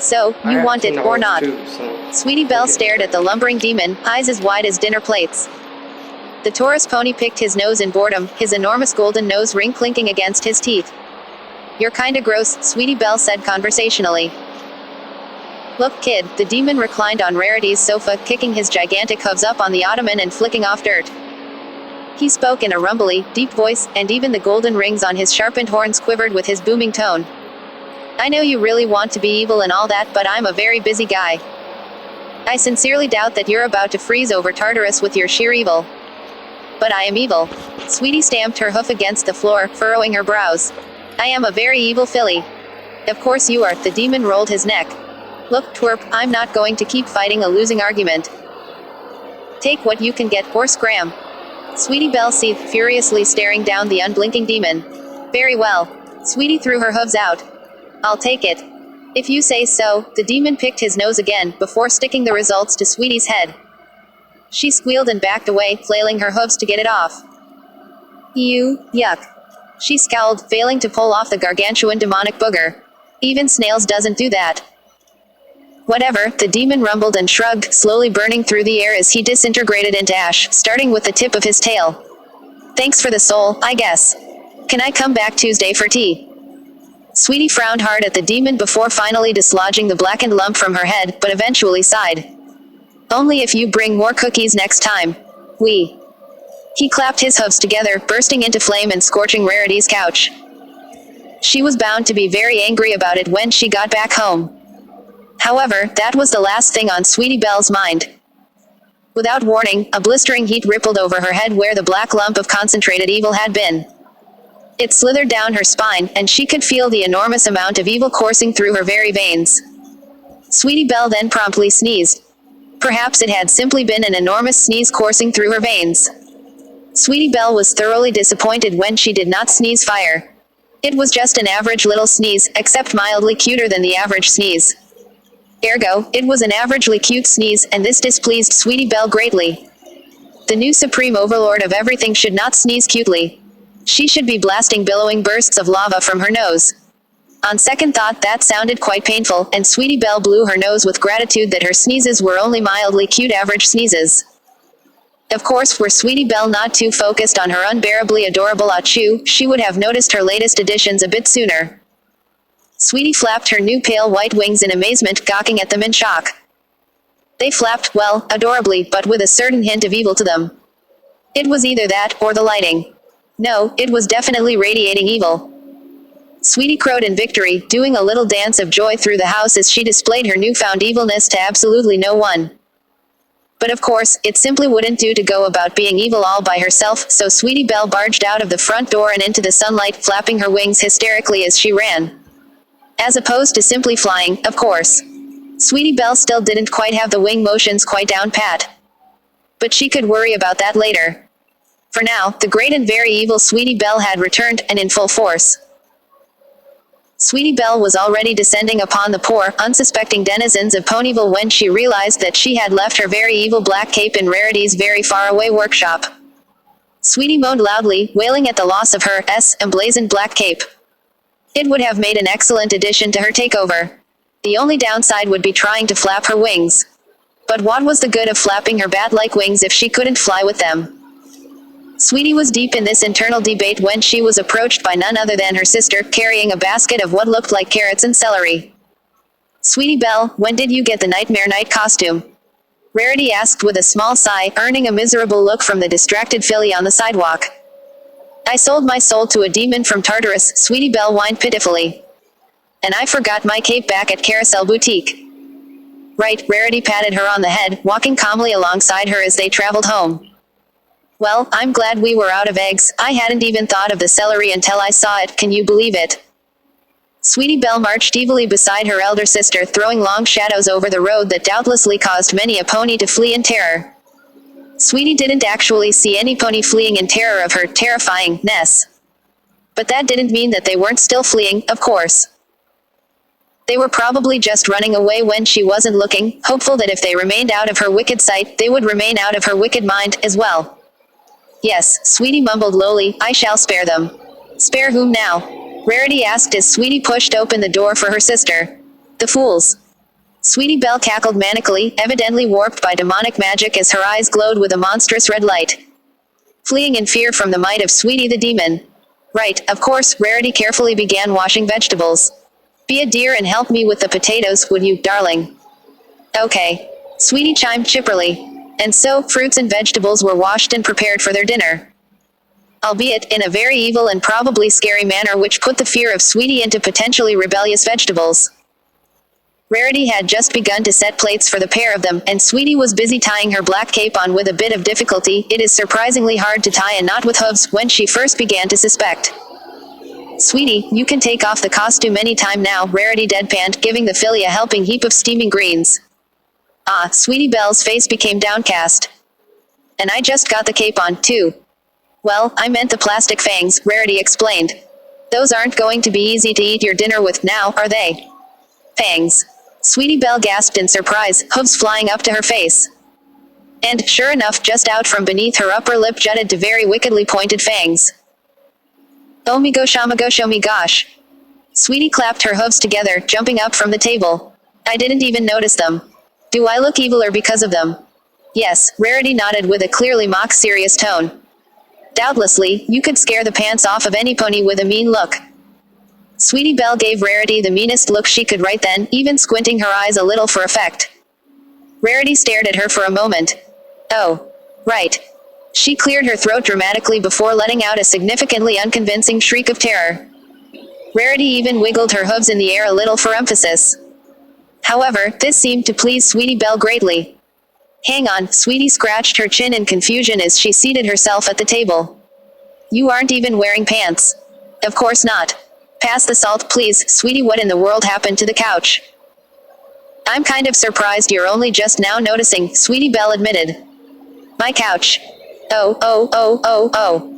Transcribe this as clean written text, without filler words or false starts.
So, you want it or not? Sweetie Belle stared at the lumbering demon, eyes as wide as dinner plates. The Taurus pony picked his nose in boredom, his enormous golden nose ring clinking against his teeth. You're kinda gross, Sweetie Belle said conversationally. Look, kid, the demon reclined on Rarity's sofa, kicking his gigantic hooves up on the ottoman and flicking off dirt. He spoke in a rumbly, deep voice, and even the golden rings on his sharpened horns quivered with his booming tone. I know you really want to be evil and all that, but I'm a very busy guy. I sincerely doubt that you're about to freeze over Tartarus with your sheer evil. But I am evil. Sweetie stamped her hoof against the floor, furrowing her brows. I am a very evil filly. Of course you are, the demon rolled his neck. Look, twerp, I'm not going to keep fighting a losing argument. Take what you can get, or scram. Sweetie Belle seethed, furiously staring down the unblinking demon. Very well. Sweetie threw her hooves out. I'll take it. If you say so, the demon picked his nose again, before sticking the results to Sweetie's head. She squealed and backed away, flailing her hooves to get it off. Ew, yuck. She scowled, failing to pull off the gargantuan demonic booger. Even snails doesn't do that. Whatever, the demon rumbled and shrugged, slowly burning through the air as he disintegrated into ash, starting with the tip of his tail. Thanks for the soul, I guess. Can I come back Tuesday for tea? Sweetie frowned hard at the demon before finally dislodging the blackened lump from her head, but eventually sighed. Only if you bring more cookies next time. He clapped his hooves together, bursting into flame and scorching Rarity's couch. She was bound to be very angry about it when she got back home. However, that was the last thing on Sweetie Belle's mind. Without warning, a blistering heat rippled over her head where the black lump of concentrated evil had been. It slithered down her spine, and she could feel the enormous amount of evil coursing through her very veins. Sweetie Belle then promptly sneezed. Perhaps it had simply been an enormous sneeze coursing through her veins. Sweetie Belle was thoroughly disappointed when she did not sneeze fire. It was just an average little sneeze, except mildly cuter than the average sneeze. Ergo, it was an averagely cute sneeze, and this displeased Sweetie Belle greatly. The new supreme overlord of everything should not sneeze cutely. She should be blasting billowing bursts of lava from her nose. On second thought, that sounded quite painful, and Sweetie Belle blew her nose with gratitude that her sneezes were only mildly cute average sneezes. Of course, were Sweetie Belle not too focused on her unbearably adorable achoo, she would have noticed her latest additions a bit sooner. Sweetie flapped her new pale white wings in amazement, gawking at them in shock. They flapped, well, adorably, but with a certain hint of evil to them. It was either that, or the lighting. No, it was definitely radiating evil. Sweetie crowed in victory, doing a little dance of joy through the house as she displayed her newfound evilness to absolutely no one. But of course, it simply wouldn't do to go about being evil all by herself, so Sweetie Belle barged out of the front door and into the sunlight, flapping her wings hysterically as she ran. As opposed to simply flying, of course. Sweetie Belle still didn't quite have the wing motions quite down pat. But she could worry about that later. For now, the great and very evil Sweetie Belle had returned, and in full force. Sweetie Belle was already descending upon the poor, unsuspecting denizens of Ponyville when she realized that she had left her very evil black cape in Rarity's very far-away workshop. Sweetie moaned loudly, wailing at the loss of her emblazoned black cape. It would have made an excellent addition to her takeover. The only downside would be trying to flap her wings. But what was the good of flapping her bat-like wings if she couldn't fly with them? Sweetie was deep in this internal debate when she was approached by none other than her sister, carrying a basket of what looked like carrots and celery. Sweetie Belle, when did you get the Nightmare Night costume? Rarity asked with a small sigh, earning a miserable look from the distracted filly on the sidewalk. I sold my soul to a demon from Tartarus, Sweetie Belle whined pitifully. And I forgot my cape back at Carousel Boutique. Right, Rarity patted her on the head, walking calmly alongside her as they traveled home. Well, I'm glad we were out of eggs. I hadn't even thought of the celery until I saw it, can you believe it? Sweetie Belle marched evilly beside her elder sister, throwing long shadows over the road that doubtlessly caused many a pony to flee in terror. Sweetie didn't actually see any pony fleeing in terror of her terrifyingness. But that didn't mean that they weren't still fleeing, of course. They were probably just running away when she wasn't looking, hopeful that if they remained out of her wicked sight, they would remain out of her wicked mind, as well. Yes, Sweetie mumbled lowly, I shall spare them. Spare whom now? Rarity asked as Sweetie pushed open the door for her sister. The fools. Sweetie Belle cackled manically, evidently warped by demonic magic as her eyes glowed with a monstrous red light. Fleeing in fear from the might of Sweetie the demon. Right, of course, Rarity carefully began washing vegetables. Be a dear and help me with the potatoes, would you, darling? Okay. Sweetie chimed chipperly. And so, fruits and vegetables were washed and prepared for their dinner. Albeit, in a very evil and probably scary manner which put the fear of Sweetie into potentially rebellious vegetables. Rarity had just begun to set plates for the pair of them, and Sweetie was busy tying her black cape on with a bit of difficulty. It is surprisingly hard to tie a knot with hooves when she first began to suspect. Sweetie, you can take off the costume any time now, Rarity deadpanned, giving the filly a helping heap of steaming greens. Ah, Sweetie Belle's face became downcast. And I just got the cape on, too. Well, I meant the plastic fangs, Rarity explained. Those aren't going to be easy to eat your dinner with now, are they? Fangs. Sweetie Belle gasped in surprise, hooves flying up to her face. And, sure enough, just out from beneath her upper lip jutted two very wickedly pointed fangs. Oh me gosh, oh me gosh. Sweetie clapped her hooves together, jumping up from the table. I didn't even notice them. Do I look eviler because of them? Yes, Rarity nodded with a clearly mock-serious tone. Doubtlessly, you could scare the pants off of any pony with a mean look. Sweetie Belle gave Rarity the meanest look she could right then, even squinting her eyes a little for effect. Rarity stared at her for a moment. Oh. Right. She cleared her throat dramatically before letting out a significantly unconvincing shriek of terror. Rarity even wiggled her hooves in the air a little for emphasis. However, this seemed to please Sweetie Belle greatly. Hang on, Sweetie scratched her chin in confusion as she seated herself at the table. You aren't even wearing pants. Of course not. Pass the salt, please, Sweetie. What in the world happened to the couch? I'm kind of surprised you're only just now noticing, Sweetie Belle admitted. My couch. Oh.